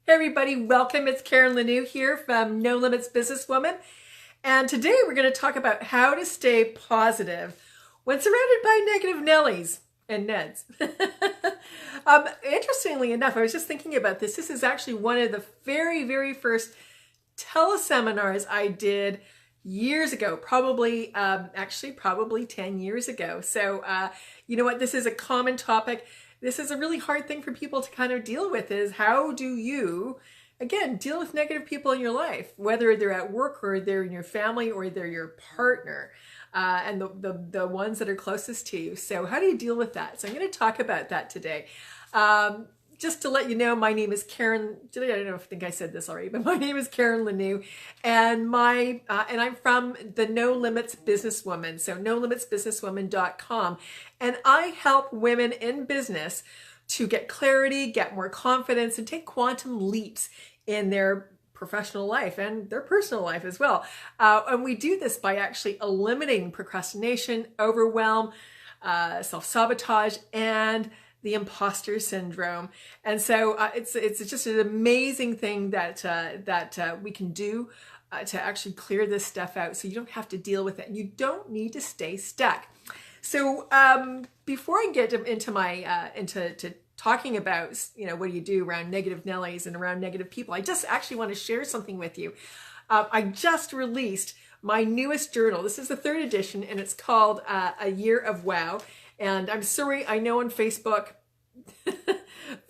Hey everybody, welcome. It's Karen Lanoux here from No Limits Businesswoman. And today we're going to talk about how to stay positive when surrounded by negative Nellies and Neds. Interestingly enough, I was just thinking about this. This is actually one of the very first teleseminars I did years ago, probably 10 years ago. So you know what? This is a common topic. This is a really hard thing for people to kind of deal with, is how do you, again, deal with negative people in your life, whether they're at work or they're in your family or they're your partner, and the ones that are closest to you. So how do you deal with that? So I'm going to talk about that today. Just to let you know, my name is Karen. I don't know if I think I said this already, but my name is Karen Lanoux, and I'm from the No Limits Businesswoman, so nolimitsbusinesswoman.com, and I help women in business to get clarity, get more confidence, and take quantum leaps in their professional life and their personal life as well. And we do this by actually eliminating procrastination, overwhelm, self-sabotage, and the imposter syndrome. And so it's just an amazing thing that we can do to actually clear this stuff out, so you don't have to deal with it. You don't need to stay stuck. So before I get into my into talking about what do you do around negative Nellies and around negative people, I just actually want to share something with you. I just released my newest journal. This is the 3rd edition, and it's called A Year of Wow. And I'm sorry, I know on Facebook,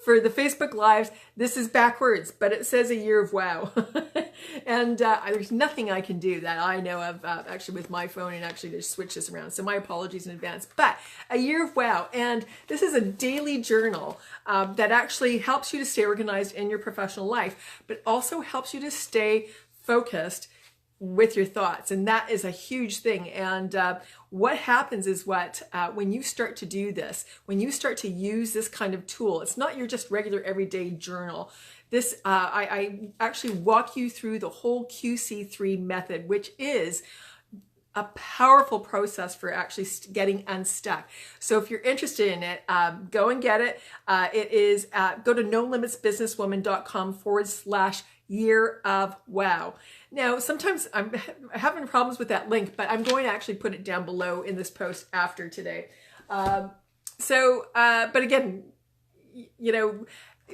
for the Facebook Lives, this is backwards, but it says A Year of Wow. And there's nothing I can do that I know of actually with my phone and actually to switch this around. So my apologies in advance. But A Year of Wow. And this is a daily journal that actually helps you to stay organized in your professional life, but also helps you to stay focused with your thoughts. And that is a huge thing. And what happens is when you start to do this, when you start to use this kind of tool, it's not your just regular everyday journal. This I actually walk you through the whole QC3 method, which is a powerful process for actually getting unstuck. So if you're interested in it, go and get it. It is go to nolimitsbusinesswoman.com/year of wow. Now, sometimes I'm having problems with that link, but I'm going to actually put it down below in this post after today. But again,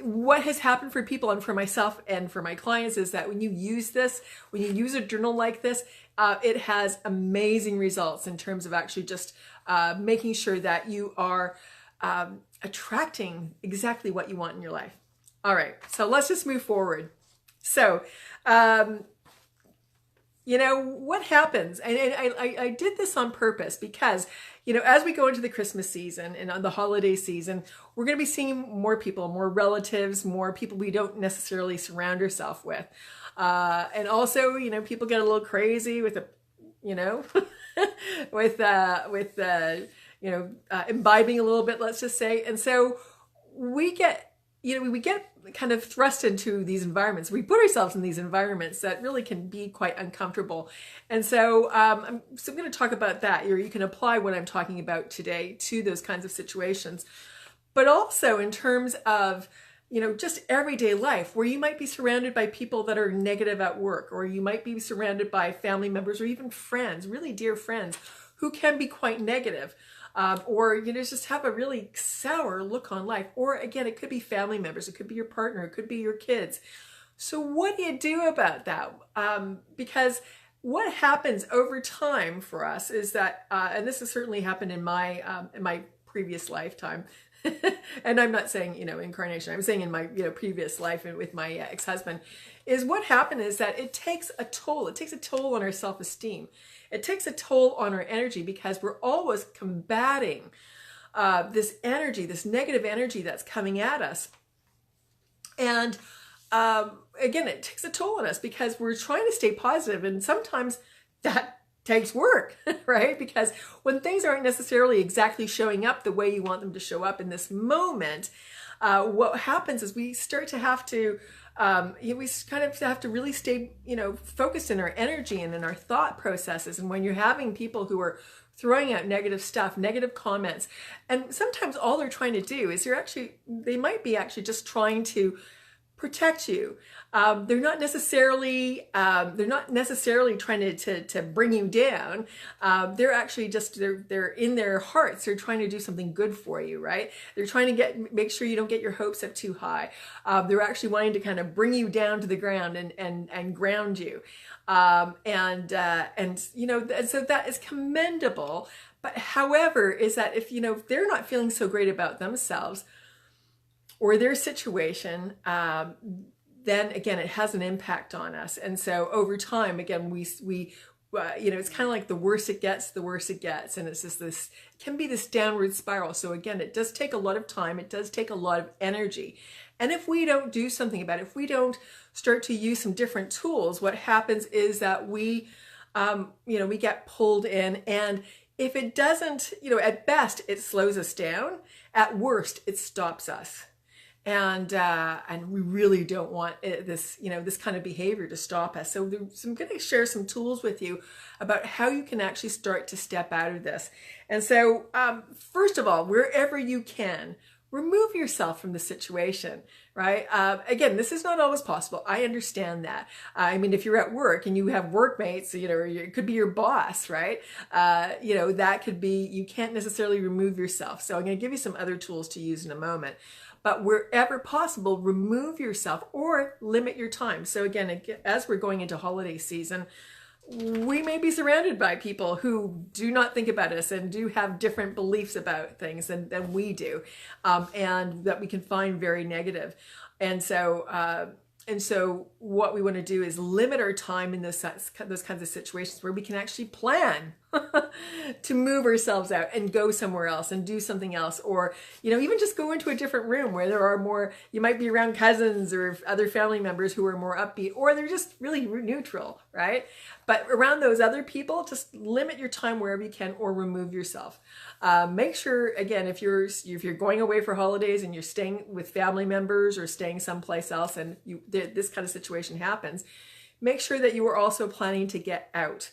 what has happened for people and for myself and for my clients is that when you use this, when you use a journal like this, it has amazing results in terms of actually just making sure that you are attracting exactly what you want in your life. All right, so let's just move forward. So, what happens, and I did this on purpose because, as we go into the Christmas season and on the holiday season, we're going to be seeing more people, more relatives, more people we don't necessarily surround ourselves with. And also, people get a little crazy with imbibing a little bit, let's just say. And so we get kind of thrust into these environments. We put ourselves in these environments that really can be quite uncomfortable. And so I'm going to talk about that. You can apply what I'm talking about today to those kinds of situations. But also in terms of, just everyday life, where you might be surrounded by people that are negative at work, or you might be surrounded by family members or even friends, really dear friends, who can be quite negative. Or just have a really sour look on life. Or again, it could be family members, it could be your partner, it could be your kids. So what do you do about that? Because what happens over time for us is that, and this has certainly happened in my previous lifetime, and I'm not saying incarnation, I'm saying in my previous life and with my ex-husband, is what happened is that it takes a toll. It takes a toll on our self-esteem. It takes a toll on our energy, because we're always combating this energy, this negative energy that's coming at us. And again, it takes a toll on us because we're trying to stay positive, and sometimes that takes work, right? Because when things aren't necessarily exactly showing up the way you want them to show up in this moment, what happens is we start to have to we kind of have to really stay, focused in our energy and in our thought processes. And when you're having people who are throwing out negative stuff, negative comments, and sometimes all they're trying to do is they might be actually just trying to protect you. They're not necessarily trying to bring you down. They're actually just they're in their hearts. They're trying to do something good for you, right? They're trying to make sure you don't get your hopes up too high. They're actually wanting to kind of bring you down to the ground and ground you. So that is commendable. But however, is that if they're not feeling so great about themselves or their situation, then again, it has an impact on us. And so over time, again, we it's kind of like the worse it gets, the worse it gets. And it's just it can be this downward spiral. So again, it does take a lot of time. It does take a lot of energy. And if we don't do something about it, if we don't start to use some different tools, what happens is that we get pulled in. And if it doesn't, at best, it slows us down. At worst, it stops us. And we really don't want this kind of behavior to stop us. So I'm going to share some tools with you about how you can actually start to step out of this. And so, first of all, wherever you can, remove yourself from the situation, right? Again, this is not always possible. I understand that. I mean, if you're at work and you have workmates, it could be your boss, right? That could be, you can't necessarily remove yourself. So I'm going to give you some other tools to use in a moment. But wherever possible, remove yourself or limit your time. So again, as we're going into holiday season, we may be surrounded by people who do not think about us and do have different beliefs about things than we do, and that we can find very negative. And so what we want to do is limit our time in those kinds of situations where we can actually plan to move ourselves out and go somewhere else and do something else, or even just go into a different room where there are more, you might be around cousins or other family members who are more upbeat, or they're just really neutral, right? But around those other people, just limit your time wherever you can, or remove yourself. Make sure, again, if you're going away for holidays and you're staying with family members or staying someplace else, and this kind of situation happens, make sure that you are also planning to get out.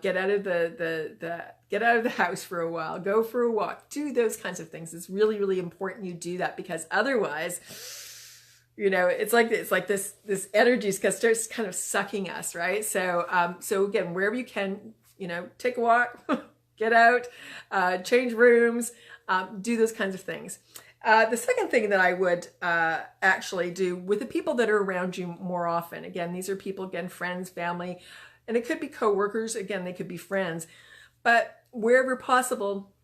Get out of the house for a while, go for a walk, do those kinds of things. It's really, really important you do that, because otherwise, it's like this energy starts kind of sucking us, right? So again, wherever you can, take a walk, get out, change rooms, do those kinds of things. The second thing that I would actually do with the people that are around you more often, again, these are people, again, friends, family, and it could be coworkers, again, they could be friends, but wherever possible,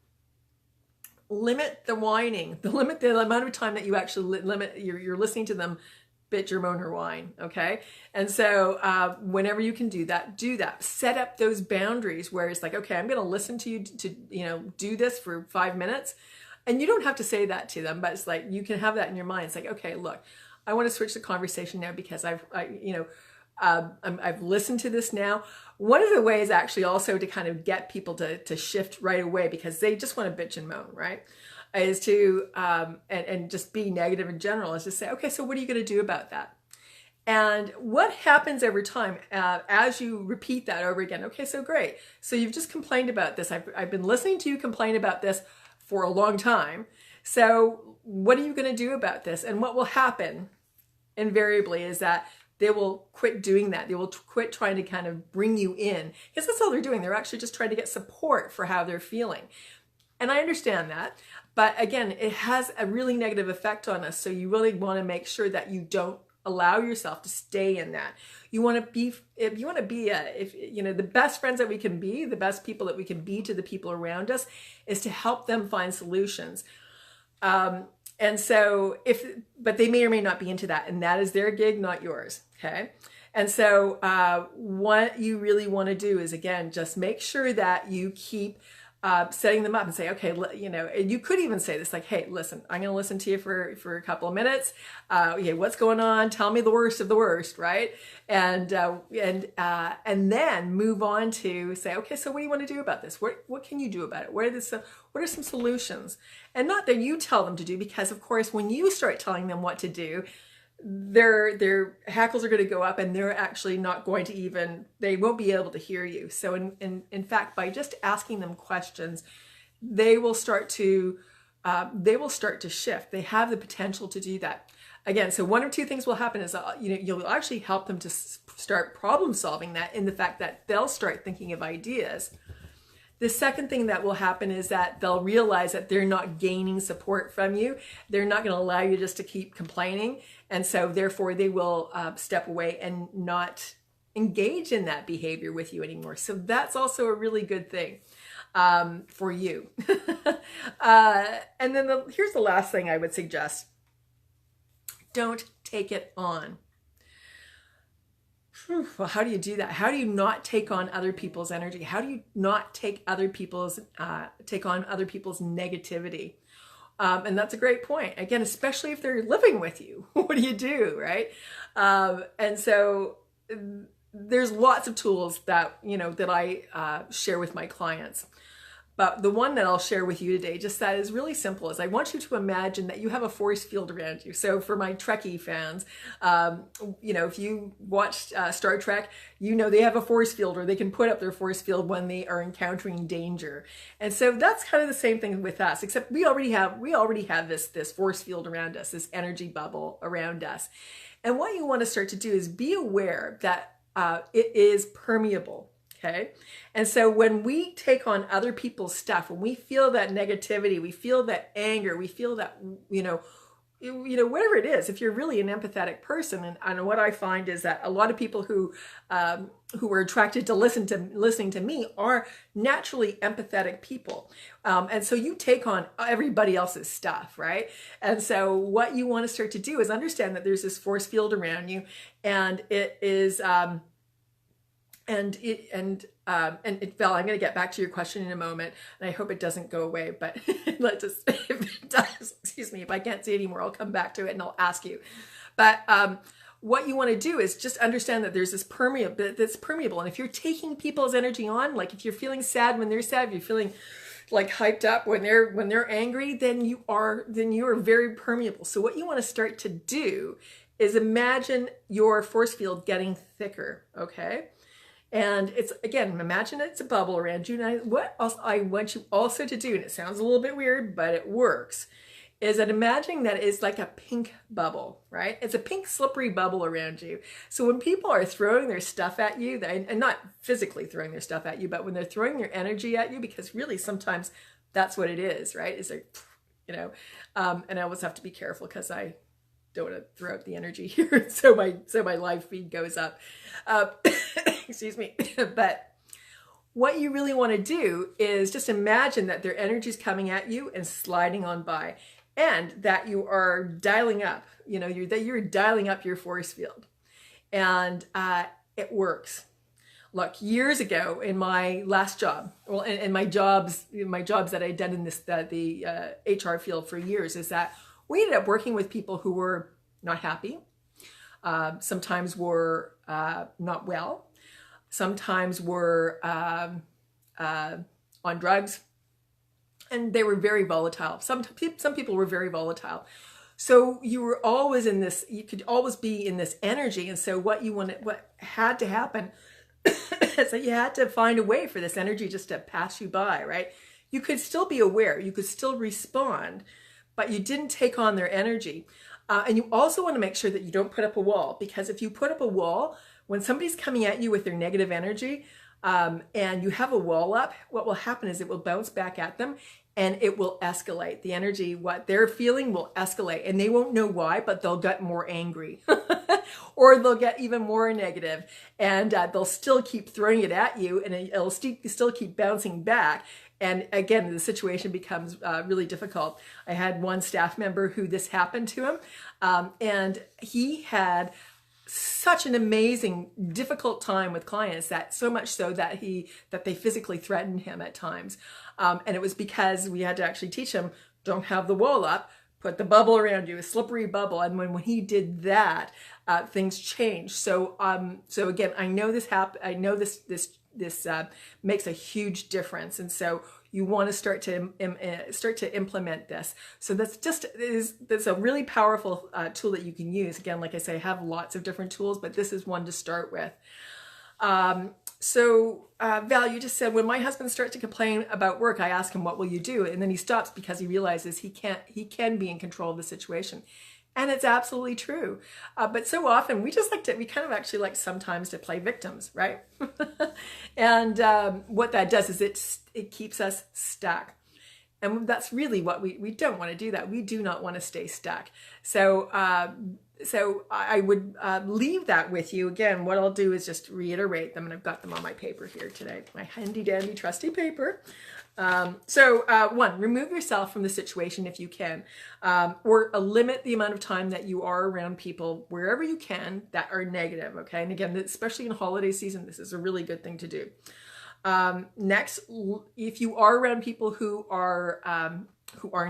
limit the whining, limit the amount of time that you actually you're listening to them bitch or moan or whine, okay? And so whenever you can do that, set up those boundaries where it's like, okay, I'm going to listen to you to do this for 5 minutes. And you don't have to say that to them, but it's like, you can have that in your mind. It's like, okay, look, I want to switch the conversation now because I've listened to this now. One of the ways actually also to kind of get people to shift right away, because they just want to bitch and moan, right? Is to, and just be negative in general, is to say, okay, so what are you going to do about that? And what happens over time as you repeat that over again? Okay, so great. So you've just complained about this. I've been listening to you complain about this for a long time. So what are you going to do about this? And what will happen invariably is that they will quit doing that. They will quit trying to kind of bring you in, because that's all they're doing. They're actually just trying to get support for how they're feeling. And I understand that. But again, it has a really negative effect on us. So you really want to make sure that you don't allow yourself to stay in that. You want to be, the best friends that we can be, the best people that we can be to the people around us, is to help them find solutions. And so but they may or may not be into that, and that is their gig, not yours. Okay. And so, what you really want to do is, again, just make sure that you keep setting them up and say, okay, and you could even say this, like, hey, listen, I'm going to listen to you for a couple of minutes. What's going on? Tell me the worst of the worst, right? And then move on to say, okay, so what do you want to do about this? What can you do about it? What are some solutions? And not that you tell them to do, because of course, when you start telling them what to do, their hackles are going to go up, and they're actually not going to they won't be able to hear you. So in fact, by just asking them questions, they will start to they will start to shift. They have the potential to do that. Again, so one of two things will happen is, you'll actually help them to start problem solving that, in the fact that they'll start thinking of ideas. The second thing that will happen is that they'll realize that they're not gaining support from you. They're not going to allow you just to keep complaining. And so therefore they will step away and not engage in that behavior with you anymore. So that's also a really good thing for you. And then here's the last thing I would suggest. Don't take it on. Well, how do you do that? How do you not take on other people's energy? How do you not take on other people's negativity? And that's a great point. Again, especially if they're living with you, what do, right? And so there's lots of tools that, that I share with my clients. But the one that I'll share with you today, just that is really simple, is I want you to imagine that you have a force field around you. So for my Trekkie fans, if you watched Star Trek, they have a force field, or they can put up their force field when they are encountering danger. And so that's kind of the same thing with us, except we already have this force field around us, this energy bubble around us. And what you want to start to do is be aware that it is permeable. Okay. And so when we take on other people's stuff, when we feel that negativity, we feel that anger, we feel that, whatever it is, if you're really an empathetic person, and what I find is that a lot of people who are attracted to listening to me are naturally empathetic people. And so you take on everybody else's stuff, right? And so what you want to start to do is understand that there's this force field around you, and it is, Val, I'm going to get back to your question in a moment, and I hope it doesn't go away, but if it does, if I can't see anymore, I'll come back to it and I'll ask you. But what you want to do is just understand that there's this that's permeable. And if you're taking people's energy on, like if you're feeling sad when they're sad, if you're feeling like hyped up when they're angry, then you are very permeable. So what you want to start to do is imagine your force field getting thicker, okay? And it's, again, imagine it's a bubble around you. And what else I want you also to do, and it sounds a little bit weird, but it works, is that imagining that it's like a pink bubble, right? It's a pink slippery bubble around you. So when people are throwing their stuff at you, and not physically throwing their stuff at you, but when they're throwing their energy at you, because really sometimes that's what it is, right? It's like, and I always have to be careful because I don't want to throw out the energy here. So my live feed goes up. Excuse me. But what you really want to do is just imagine that their energy is coming at you and sliding on by, and that you are dialing up, you're dialing up your force field, and it works. Look, years ago in my last job, well, in my jobs that I'd done in the HR field for years, is that we ended up working with people who were not happy, sometimes were not well, sometimes were on drugs, and they were very volatile. Some people were very volatile. So you were always in this, you could always be in this energy. And so what had to happen is that you had to find a way for this energy just to pass you by, right? You could still be aware, you could still respond, but you didn't take on their energy. And you also want to make sure that you don't put up a wall, because if you put up a wall, when somebody's coming at you with their negative energy, and you have a wall up, what will happen is it will bounce back at them, and it will escalate. The energy, what they're feeling, will escalate, and they won't know why, but they'll get more angry or they'll get even more negative, and they'll still keep throwing it at you, and it'll still keep bouncing back. And again, the situation becomes really difficult. I had one staff member who this happened to him, and he had such an amazing, difficult time with clients, that so much so that they physically threatened him at times. And it was because we had to actually teach him, don't have the wall up, put the bubble around you, a slippery bubble. And when he did that, things changed. So again, I know this this makes a huge difference. And so you want to start to implement this. So that's a really powerful tool that you can use. Again, like I say, I have lots of different tools, but this is one to start with. Val, you just said, when my husband starts to complain about work, I ask him, what will you do? And then he stops because he realizes he can be in control of the situation. And it's absolutely true. But so often we kind of actually like sometimes to play victims, right? And what that does is it keeps us stuck. And that's really what we don't want to do that. We do not want to stay stuck. So I would leave that with you. Again, what I'll do is just reiterate them, and I've got them on my paper here today, my handy dandy trusty paper. One, remove yourself from the situation if you can, or limit the amount of time that you are around people wherever you can that are negative. Okay. And again, especially in holiday season, this is a really good thing to do. Next, if you are around people who are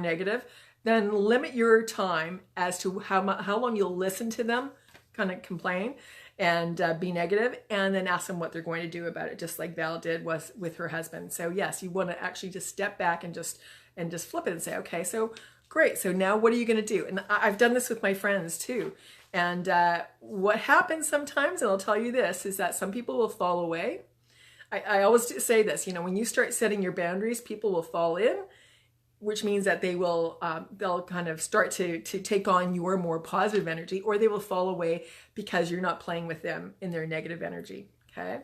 negative, then limit your time as to how long you'll listen to them kind of complain and be negative, and then ask them what they're going to do about it, just like Val did with her husband. So yes, you want to actually just step back and just flip it and say, okay, so great. So now what are you going to do? And I've done this with my friends too. And what happens sometimes, and I'll tell you this, is that some people will fall away. I always say this, when you start setting your boundaries, people will fall in, which means that they'll kind of start to take on your more positive energy, or they will fall away because you're not playing with them in their negative energy. Okay.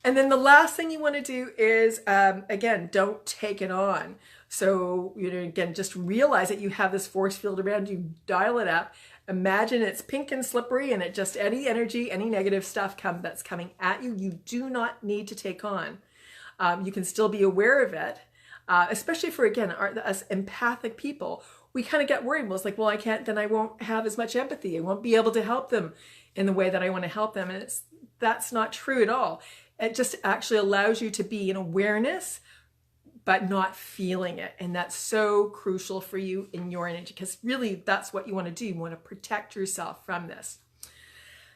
And then the last thing you want to do is, again, don't take it on. So, again, just realize that you have this force field around you, dial it up. Imagine it's pink and slippery, and it just, any energy, any negative stuff that's coming at you, you do not need to take on. You can still be aware of it, especially for, again, us empathic people. We kind of get worried. Well, it's like, well, I can't, then I won't have as much empathy. I won't be able to help them in the way that I want to help them. And that's not true at all. It just actually allows you to be in awareness, but not feeling it. And that's so crucial for you in your energy, because really that's what you want to do. You want to protect yourself from this.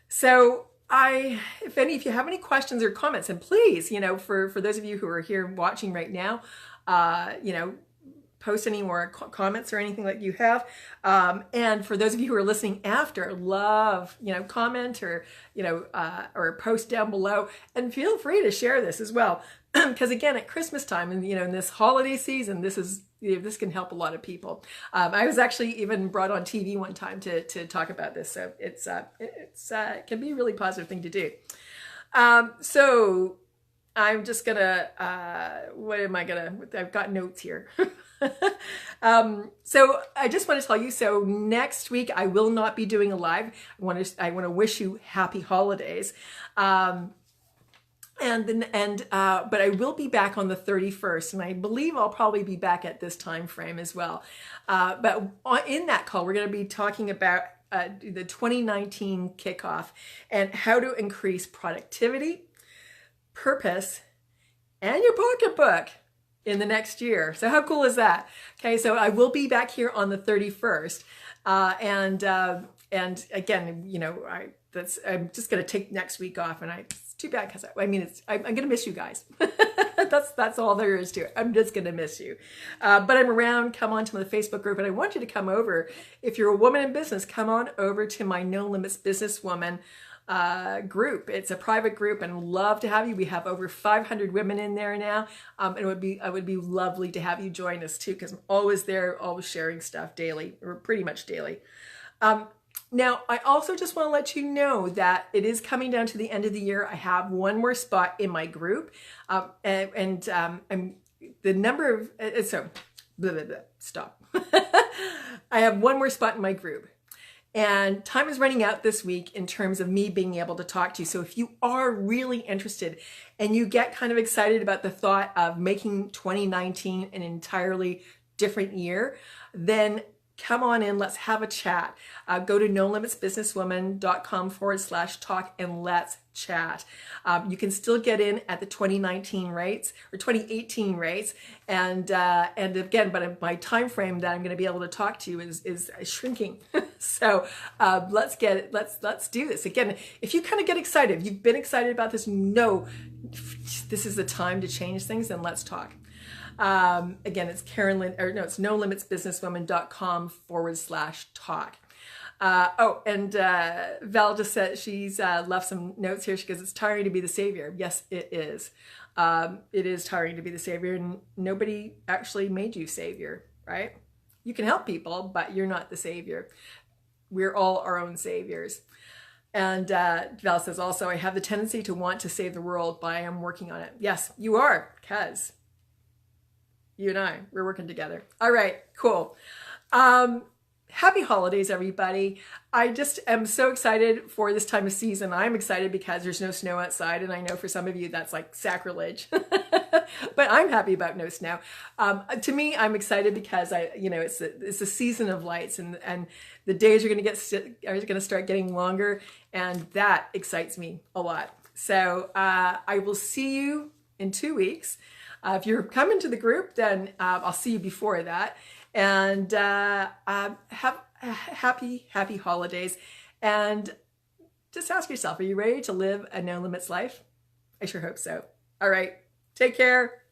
So if you have any questions or comments, and please, for those of you who are here watching right now, post any more comments or anything that you have. And for those of you who are listening after, love, comment or post down below, and feel free to share this as well. Because again, at Christmas time and, in this holiday season, this can help a lot of people. I was actually even brought on TV one time to talk about this. So it can be a really positive thing to do. So I'm just gonna, I've got notes here. So I just want to tell you, so next week I will not be doing a live. I want to wish you happy holidays. But I will be back on the 31st, and I believe I'll probably be back at this time frame as well. But in that call, we're going to be talking about the 2019 kickoff and how to increase productivity, purpose, and your pocketbook in the next year. So how cool is that? Okay, so I will be back here on the 31st, and again, I'm just going to take next week off, and it's too bad because I'm going to miss you guys. That's all there is to it. I'm just going to miss you. But I'm around. Come on to the Facebook group, and I want you to come over. If you're a woman in business, come on over to my No Limits Businesswoman group. It's a private group, and love to have you. We have over 500 women in there now. And it would be lovely to have you join us too, because I'm always there, always sharing stuff daily, or pretty much daily. Now, I also just want to let you know that it is coming down to the end of the year. I have one more spot in my group, and the number of stop. I have one more spot in my group, and time is running out this week in terms of me being able to talk to you. So if you are really interested and you get kind of excited about the thought of making 2019 an entirely different year, then come on in, let's have a chat. Go to nolimitsbusinesswoman.com/talk and let's chat. You can still get in at the 2019 rates or 2018 rates. And again, but my time frame that I'm going to be able to talk to you is shrinking. So let's do this. Again, if you kind of get excited, if you've been excited about this, this is the time to change things, then let's talk. Again, it's it's nolimitsbusinesswoman.com/talk. Val just said she's left some notes here. She goes, it's tiring to be the savior. Yes, it is. It is tiring to be the savior, and nobody actually made you savior, right? You can help people, but you're not the savior. We're all our own saviors. And Val says also, I have the tendency to want to save the world, but I am working on it. Yes, you are, because you and I, we're working together. All right, cool. Happy holidays, everybody. I just am so excited for this time of season. I'm excited because there's no snow outside, and I know for some of you that's like sacrilege. But I'm happy about no snow. To me, I'm excited because it's a season of lights, and the days are going to start getting longer, and that excites me a lot. So I will see you in 2 weeks. If you're coming to the group, then I'll see you before that. And have happy holidays. And just ask yourself, are you ready to live a no limits life? I sure hope so. All right, take care.